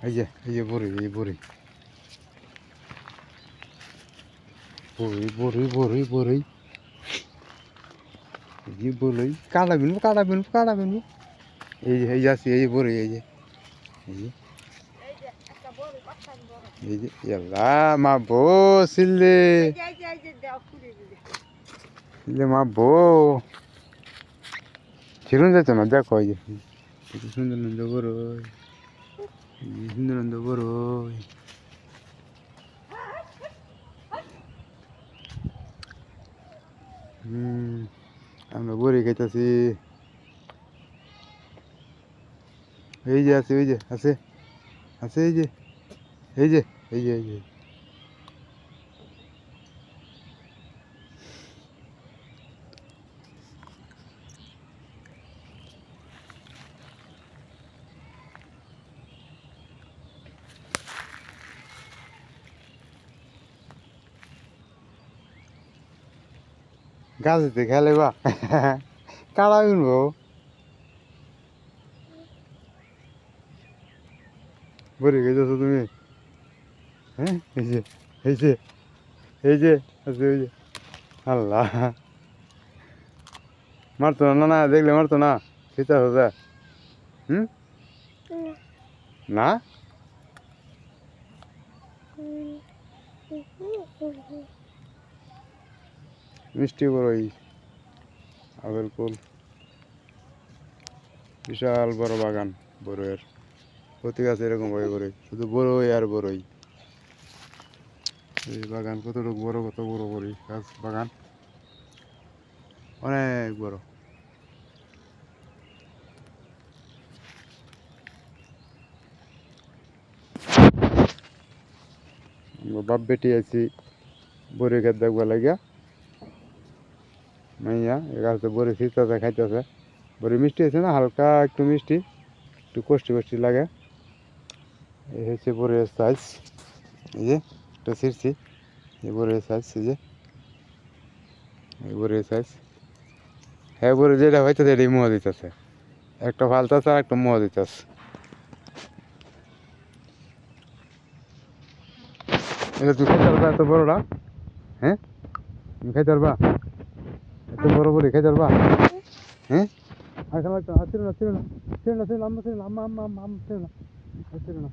এই যে বড়ি এই বড়ি বড়ি বড়ি বড়ি বড়ি এই যে বড়ি কাটা বিনবো কাটা বিনবো কাটা বিনবো এই যে আসি এই যে বড়ি এই যে এই যে এই যে ইয়াল্লা মা বো সিল্লে সিল্লে মা বো ছিলুন যেত না দেখো এই যে সুন্দর সুন্দর বড়ই সুন্দর সুন্দর বড়ই আমরা বড়ি খাইতেছি এই যে আছে ওই যে আছে আছে এই যে এই যে এই যে এই যে গাছেতে খেলে বা কাড়া বিনবো বড়ি খাইতেছো তুমি হ্যাঁ এই যে এই যে এই যে আছে ওই যে আল্লাহ মারতো না না দেখলে মারতো না খেতে হবে হুম না মিষ্টি বড়ই আপেল কুল বিশাল বড় বাগান বড়ইয়ের প্রতি গাছে এরকম বড় বড়ই শুধু বড়ই আর বড়ই এই বাগান কতটুকু বড় কত বড় বড়ই গাছ বাগান অনেক বড় বাপ বেটি আছি বড়ি খেত দেখবা লাগিয়া মাইয়া এ গাছে বড়ি ছিঁড়তেছে খাইতেছে বড়ি মিষ্টি আছে না হালকা একটু মিষ্টি একটু কষ্টি কষ্টি লাগে এই হচ্ছে বড়ির সাইজ এই যে একটু ছিঁড়ছি এই বড়ির সাইজ এই যে এই বড়ির সাইজ হ্যাঁ বড়ি যেটা হইতেছে এটাই মোয়া দিতেছে একটা ফালতাছে আর একটা মোয়া দিতেছে এটা তুই খাইতে পারবা এত বড়টা হ্যাঁ তুমি খাইতে পারবা এত বড় বড়ি খাইতে পারবা হ্যাঁ আর খাবার ছিল না ছিল না ছিল না ছিল না ছিল না আম্মা ছিল না আম্মা আম্মা আম্মা ছিল না ছিল না